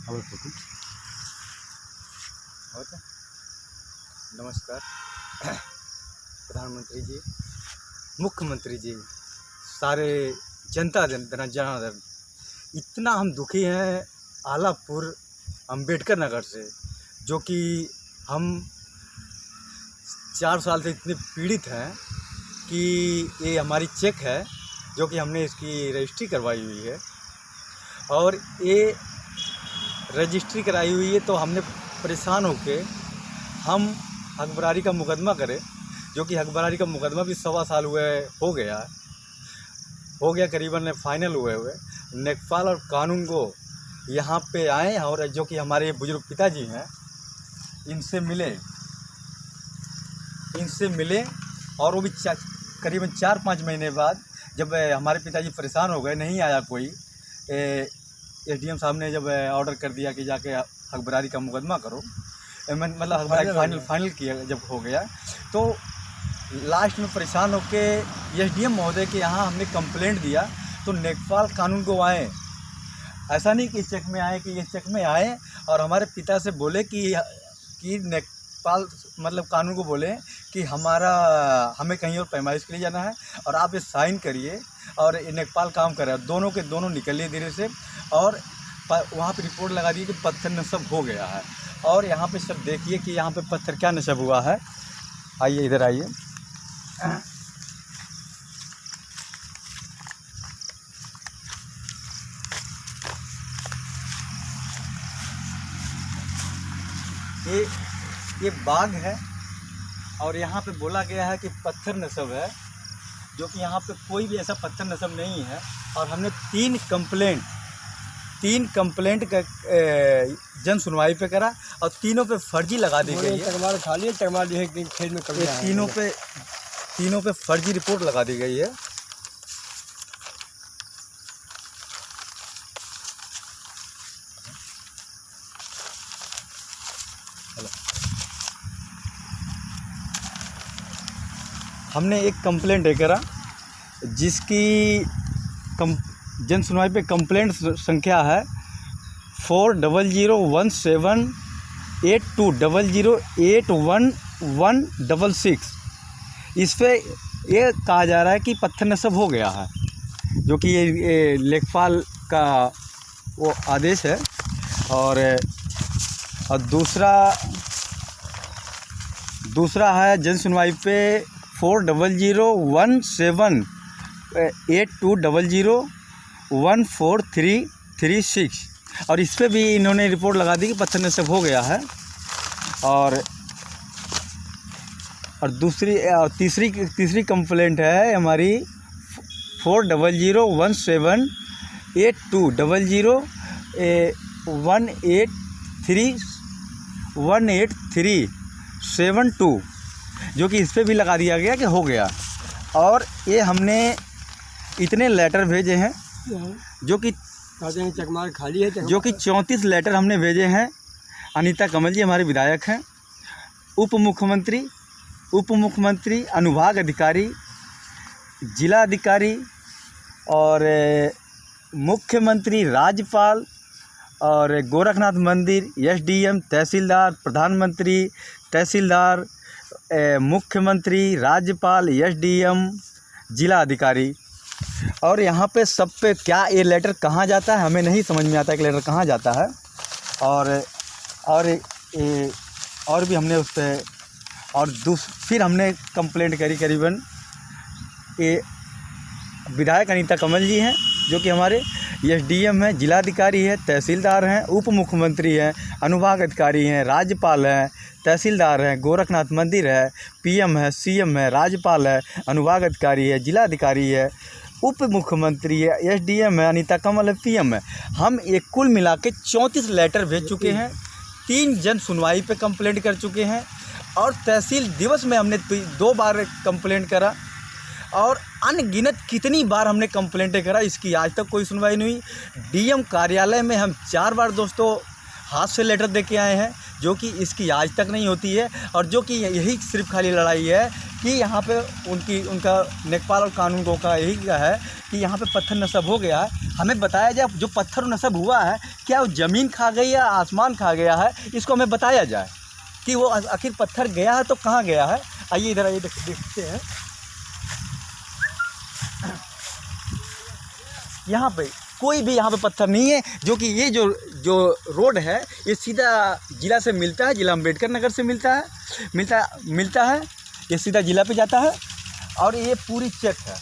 और कुछ और नमस्कार प्रधानमंत्री जी, मुख्यमंत्री जी, सारे जनता जनार्दन, इतना हम दुखी हैं आलापुर अंबेडकर नगर से, जो कि हम 4 साल से इतने पीड़ित हैं कि ये हमारी चेक है जो कि हमने इसकी रजिस्ट्री करवाई हुई है, और ये रजिस्ट्री कराई हुई है तो हमने परेशान होके हम हकबरारी का मुकदमा करें, जो कि हकबरारी का मुकदमा भी 1.25 साल हो गया करीबन फाइनल हुए लेखपाल और कानून को यहाँ पे आए और जो कि हमारे बुजुर्ग पिताजी हैं इनसे मिले और वो भी करीबन 4-5 महीने बाद जब हमारे पिताजी परेशान हो गए, नहीं आया कोई, एसडीएम साहब ने जब ऑर्डर कर दिया कि जाके हकबरारी का मुकदमा करो, मतलब हकबरारी फाइनल किया जब हो गया, तो लास्ट में परेशान होके एसडीएम महोदय के यहाँ हमने कंप्लेंट दिया तो लेखपाल कानून को आए। ऐसा नहीं कि इस चेक में आए, कि इस चेक में आए और हमारे पिता से बोले कि लेखपाल मतलब कानून को बोले कि हमें कहीं और पैमाइश के लिए जाना है और आप ये साइन करिए, और लेखपाल काम कर रहा है। दोनों के दोनों निकलिए धीरे से, और वहाँ पे रिपोर्ट लगा दी कि पत्थर नस्ब हो गया है। और यहाँ पे सब देखिए कि यहाँ पे पत्थर क्या नस्ब हुआ है। आइए इधर आइए। ये बाग है और यहाँ पे बोला गया है कि पत्थर नस्ब है, जो कि यहाँ पे कोई भी ऐसा पत्थर नस्ब नहीं है। और हमने 3 कंप्लेंट का जन सुनवाई पे करा और तीनों पे फर्जी लगा दी गई है। तीनों पे फर्जी रिपोर्ट लगा दी गई है। हमने एक कंप्लेंट करा जिसकी जन सुनवाई पे कंप्लेंट संख्या है 40017820081166। इस पे ये कहा जा रहा है कि पत्थर नस्ब हो गया है, जो कि ये लेखपाल का वो आदेश है। और दूसरा है जन सुनवाई पे 400178201436, और इस पे भी इन्होंने रिपोर्ट लगा दी कि पत्थर नस्ब हो गया है। और तीसरी कंप्लेंट है हमारी 400178218372, जो कि इस पे भी लगा दिया गया कि हो गया। और ये हमने इतने लेटर भेजे हैं जो कि चकमार खाली है, जो कि 34 लेटर हमने भेजे हैं। अनीता कमल जी हमारे विधायक हैं, उप मुख्यमंत्री, अनुभाग अधिकारी, जिला अधिकारी और मुख्यमंत्री, राज्यपाल और गोरखनाथ मंदिर, एसडीएम, तहसीलदार, प्रधानमंत्री, तहसीलदार, मुख्यमंत्री, राज्यपाल, एसडीएम, जिला अधिकारी। और यहाँ पे सब पे क्या ये लेटर कहाँ जाता है हमें नहीं समझ में आता है कि लेटर कहाँ जाता है। और भी हमने उस पर फिर हमने कंप्लेंट करी। करीबन ये विधायक अनीता कमल जी हैं, जो कि हमारे एसडीएम हैं, जिलाधिकारी है, तहसीलदार हैं, उप मुख्यमंत्री हैं, अनुभाग अधिकारी हैं, राज्यपाल हैं, तहसीलदार हैं, गोरखनाथ मंदिर है, पीएम है, सीएम है, राज्यपाल है, अनुभाग अधिकारी है, जिलाधिकारी है, उप मुख्यमंत्री है, एसडीएम है, अनीता कमल है, पीएम है। हम एक कुल मिला के 34 लेटर भेज चुके हैं, 3 जन सुनवाई पे कंप्लेंट कर चुके हैं, और तहसील दिवस में हमने 2 बार कंप्लेंट करा, और अनगिनत कितनी बार हमने कंप्लेंटें करा, इसकी आज तक कोई सुनवाई नहीं हुई। डीएम कार्यालय में हम 4 बार दोस्तों हाथ से लेटर दे के आए हैं, जो कि इसकी आज तक नहीं होती है। और जो कि यही सिर्फ खाली लड़ाई है कि यहाँ पे उनका लेखपाल और कानूनगो का यही है कि यहाँ पे पत्थर नस्ब हो गया है। हमें बताया जाए जो पत्थर नस्ब हुआ है क्या वो ज़मीन खा गई या आसमान खा गया है, इसको हमें बताया जाए कि वो आखिर पत्थर गया है तो कहाँ गया है। आइए इधर आइए देखते हैं। यहाँ पे कोई भी यहाँ पे पत्थर नहीं है, जो कि ये जो रोड है ये सीधा ज़िला से मिलता है, ज़िला अम्बेडकर नगर से मिलता है, ये सीधा ज़िला पे जाता है और ये पूरी चेक है।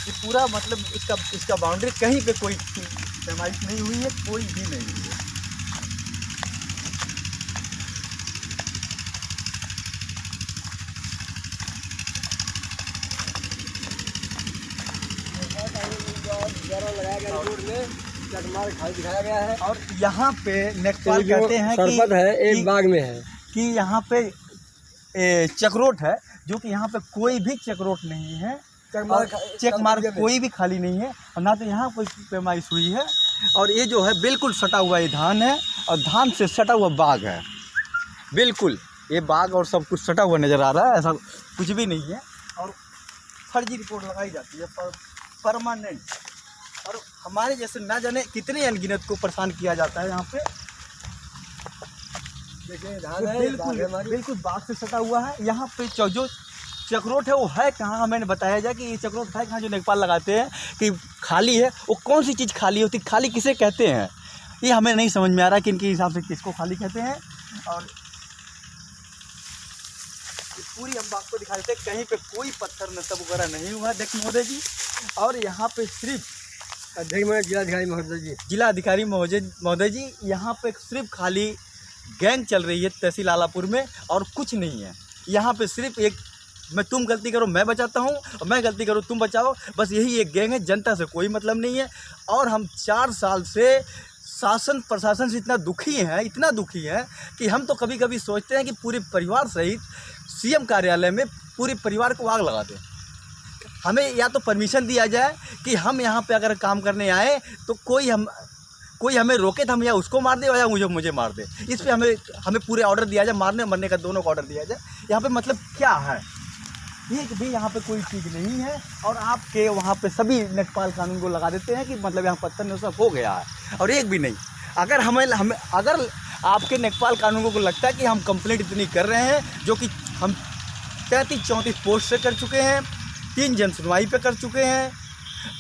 ये पूरा मतलब इसका बाउंड्री कहीं पे कोई पैमाइश नहीं हुई है, कोई भी नहीं हुई है। लगाया गया रोड में चकमार खाली दिखाया गया है। और यहाँ पे नेकपाल कहते हैं सरपत है एक बाग में है कि यहाँ पे चक्रोट है, जो कि यहाँ पे कोई भी चक्रोट नहीं है, चेक मार्क कोई भी खाली नहीं है और ना तो यहाँ कोई पैमाइश हुई है। और ये जो है बिल्कुल सटा हुआ ये धान है और धान से सटा हुआ बाग है, बिल्कुल ये बाग और सब कुछ सटा हुआ नज़र आ रहा है, ऐसा कुछ भी नहीं है। और फर्जी रिपोर्ट लगाई जाती है परमानेंट, और हमारे जैसे ना जाने कितने अनगिनत को परेशान किया जाता है यहाँ पे। देखिए धान है, बिल्कुल बाग से सटा हुआ है। यहाँ पे जो चक्रोट है वो है कहाँ, हमें बताया जाए कि ये चक्रोट है कहाँ जो लेखपाल लगाते हैं कि खाली है। वो कौन सी चीज़ खाली होती, खाली किसे कहते हैं, ये हमें नहीं समझ में आ रहा कि इनके हिसाब से किसको खाली कहते हैं। और पूरी हम बाग को दिखा देते हैं, कहीं पे कोई पत्थर नस्ब वगैरह नहीं हुआ है। देखिए महोदय जी, और यहाँ पे सिर्फ जिलाधिकारी महोदय जी यहाँ पे सिर्फ खाली गैंग चल रही है तहसील आलापुर में और कुछ नहीं है। यहाँ पे सिर्फ एक मैं तुम गलती करो मैं बचाता हूँ और मैं गलती करो तुम बचाओ, बस यही एक गैंग है, जनता से कोई मतलब नहीं है। और हम 4 साल से शासन प्रशासन से इतना दुखी हैं कि हम तो कभी कभी सोचते हैं कि पूरे परिवार सहित सीएम कार्यालय में पूरे परिवार को आग लगा दें। हमें या तो परमिशन दिया जाए कि हम यहाँ पे अगर काम करने आए तो कोई हमें रोके तो हम या उसको मार दे या मुझे मार दे। इस पे हमें पूरे ऑर्डर दिया जाए, मारने मरने का दोनों का ऑर्डर दिया जाए। यहाँ पे मतलब क्या है, एक भी यहाँ पे कोई चीज़ नहीं है। और आपके वहाँ पे सभी लेखपाल कानून को लगा देते हैं कि मतलब यहाँ पत्थर नस्ब हो गया है, और एक भी नहीं। अगर आपके लेखपाल कानूनों को लगता है कि हम कंप्लेंट इतनी कर रहे हैं, जो कि हम 33-34 पोस्ट से कर चुके हैं, 3 जन सुनवाई पे कर चुके हैं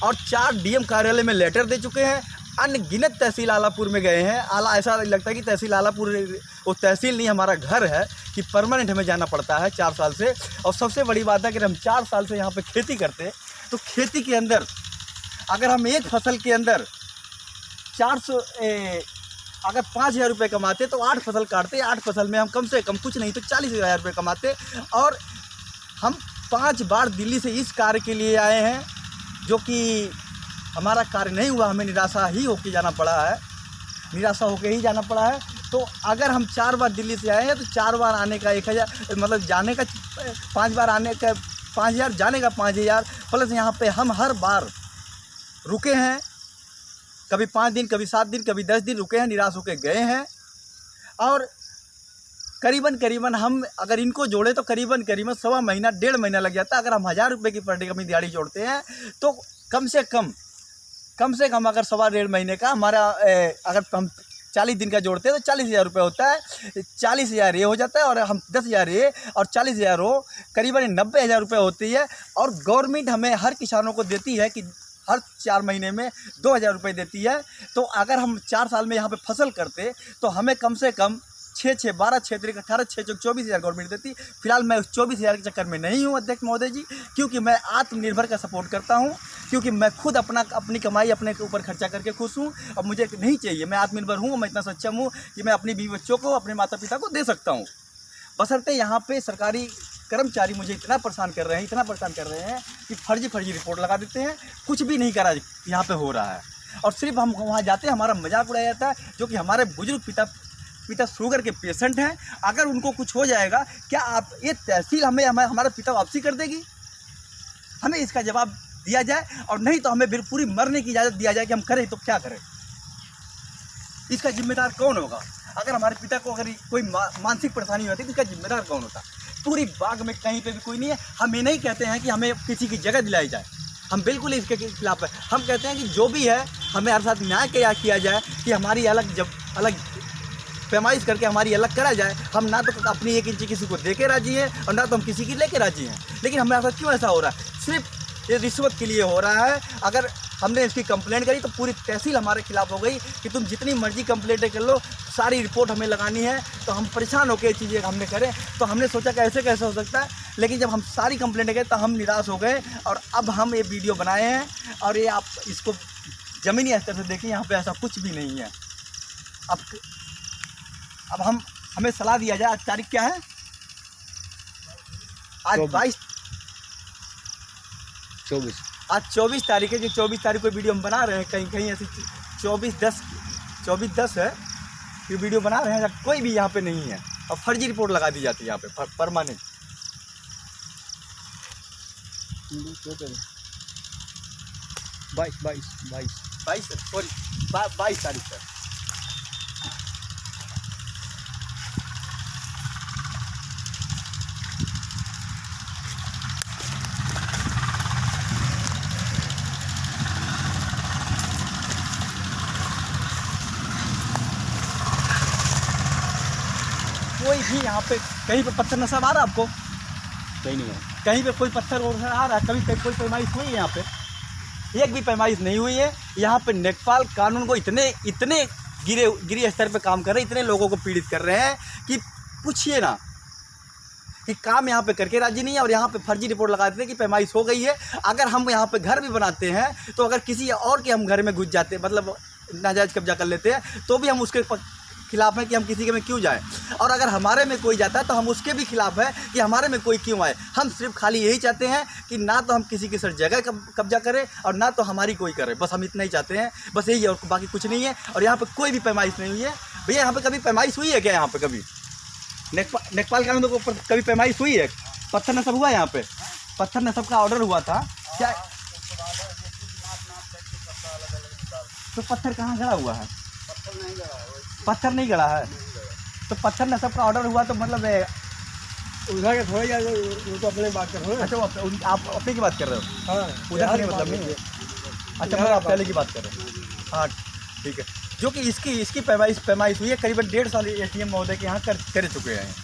और 4 डीएम कार्यालय में लेटर दे चुके हैं, अनगिनत तहसील आलापुर में गए हैं। ऐसा लगता है कि तहसील आलापुर वो तहसील नहीं हमारा घर है कि परमानेंट हमें जाना पड़ता है 4 साल से। और सबसे बड़ी बात है कि हम 4 साल से यहाँ पे खेती करते हैं, तो खेती के अंदर अगर हम एक फसल के अंदर 5,000 रुपये कमाते तो 8 फसल काटते, 8 फसल में हम कम से कम कुछ नहीं तो 40,000 रुपये कमाते। और हम 5 बार दिल्ली से इस कार्य के लिए आए हैं, जो कि हमारा कार्य नहीं हुआ, हमें निराशा होके जाना पड़ा है। तो अगर हम 4 बार दिल्ली से आए हैं तो 4 बार आने का 1,000 मतलब जाने का 5 बार आने का 5,000, जाने का 5,000 प्लस यहाँ पे हम हर बार रुके हैं, कभी 5 दिन, कभी 7 दिन, कभी 10 दिन रुके हैं, निराश होकर गए हैं। और करीबन हम अगर इनको जोड़े तो करीबन 1.25 महीना 1.5 महीना लग जाता है। अगर हम 1,000 रुपये की पर डे अपनी दिहाड़ी जोड़ते हैं तो कम से कम अगर 1.25 महीने का हमारा अगर हम 40 दिन का जोड़ते हैं तो 40,000 रुपये होता है। 40,000 ये हो जाता है और हम 10,000 ये और 40,000 हो, करीबन 90,000 रुपये होती है। और गवर्नमेंट हमें हर किसानों को देती है कि हर 4 महीने में 2,000 रुपये देती है। तो अगर हम 4 साल में यहाँ पे फसल करते तो हमें कम से कम 6 12 6 18 6 24,000 गवर्नमेंट देती। फिलहाल मैं उस 24,000 के चक्कर में नहीं हूँ अध्यक्ष महोदय जी, क्योंकि मैं आत्मनिर्भर का सपोर्ट करता हूँ, क्योंकि मैं खुद अपनी कमाई अपने के ऊपर खर्चा करके खुश हूँ। अब मुझे नहीं चाहिए, मैं आत्मनिर्भर हूँ, मैं इतना सक्षम हूँ कि मैं अपने बीवी बच्चों को, अपने माता पिता को दे सकता हूँ। बशर्ते यहाँ पे सरकारी कर्मचारी मुझे इतना परेशान कर रहे हैं कि फर्जी रिपोर्ट लगा देते हैं, कुछ भी नहीं करा यहाँ पे हो रहा है। और सिर्फ हम वहाँ जाते हैं, हमारा मजाक उड़ाया जाता है, जो कि हमारे बुजुर्ग पिता शुगर के पेशेंट हैं। अगर उनको कुछ हो जाएगा, क्या आप ये तहसील हमारा पिता वापसी कर देगी? हमें इसका जवाब दिया जाए, और नहीं तो हमें पूरी मरने की इजाज़त दिया जाए कि हम करें तो क्या करें। इसका जिम्मेदार कौन होगा? अगर हमारे पिता को अगर कोई मानसिक परेशानी होती तो इसका जिम्मेदार कौन होता? पूरी बाग में कहीं पे भी कोई नहीं है। हम ये नहीं कहते हैं कि हमें किसी की जगह दिलाई जाए, हम बिल्कुल इसके खिलाफ है। हम कहते हैं कि जो भी है हमें हर साथ न्याय किया जाए कि हमारी अलग पैमाइश करके हमारी अलग करा जाए। हम ना तो अपनी 1 इंची किसी को दे के राजी हैं और ना तो हम किसी की लेके राजी हैं। लेकिन हमारे साथ क्यों ऐसा हो रहा है? सिर्फ ये रिश्वत के लिए हो रहा है। अगर हमने इसकी कंप्लेंट करी तो पूरी तहसील हमारे खिलाफ हो गई कि तुम जितनी मर्जी कंप्लेंटें कर लो, सारी रिपोर्ट हमें लगानी है। तो हम परेशान होकर ये चीज़ें हमने करें, तो हमने सोचा कि ऐसे कैसे हो सकता है। लेकिन जब हम सारी कंप्लेंटें गए तो हम निराश हो गए, और अब हम ये वीडियो बनाए हैं। और ये आप इसको ज़मीनी स्तर से देखिए, यहाँ पे ऐसा कुछ भी नहीं है। अब हमें सलाह दिया जाए। आज तारीख क्या है? आज 24 तारीख है। जो 24 तारीख को वीडियो हम बना रहे हैं, कहीं ऐसी 24/10 है ये वीडियो बना रहे हैं। कोई भी यहाँ पे नहीं है और फर्जी रिपोर्ट लगा दी जाती है यहाँ पे परमानेंट। 22 तारीख है। कोई भी यहाँ पे कहीं पे पत्थर नजर आ रहा है आपको? कहीं नहीं है। कहीं पे कोई पत्थर नजर आ रहा है? कभी कोई पैमाइश हुई है यहाँ पे? एक भी पैमाइश नहीं हुई है। यहाँ पे नेकपाल कानून को इतने गिरे स्तर पे काम कर रहे हैं, इतने लोगों को पीड़ित कर रहे हैं कि पूछिए ना, कि काम यहाँ पे करके राजी नहीं है। और यहाँ पे फर्जी रिपोर्ट लगा देते हैं कि पैमाइश हो गई है। अगर हम यहाँ पे घर भी बनाते हैं तो अगर किसी और के हम घर में घुस जाते हैं, मतलब नाजायज़ कब्जा कर लेते हैं, तो भी हम उसके खिलाफ है कि हम किसी के में क्यों जाएं। और अगर हमारे में कोई जाता है तो हम उसके भी खिलाफ है कि हमारे में कोई क्यों आए। हम सिर्फ खाली यही चाहते हैं कि ना तो हम किसी की सर जगह कब्जा करें और ना तो हमारी कोई करे। बस हम इतना ही चाहते हैं, बस यही है, और बाकी कुछ नहीं है। और यहाँ पे कोई भी पैमाइश नहीं हुई है। भैया यहाँ पे कभी पैमाइश हुई है क्या? यहाँ पे कभी नेकपाल कानून के ऊपर कभी पैमाइश हुई है? पत्थर नस्ब हुआ? यहाँ पे पत्थर नस्ब का ऑर्डर हुआ था क्या? तो पत्थर कहाँ गड़ा हुआ है? पत्थर नहीं गड़ा है। तो पत्थर नस्ब का ऑर्डर हुआ तो मतलब उधर के थोड़े यार, वो तो अपने बात कर रहे हो। अच्छा, आप अपने की बात कर रहे हो? हाँ, उधर नहीं मतलब नहीं। अच्छा, मतलब आप पहले की बात कर रहे हो। हाँ ठीक है। जो कि इसकी पैमाइश हुई है करीबन 1.5 साल एसडीएम महोदय के यहाँ कर चुके हैं।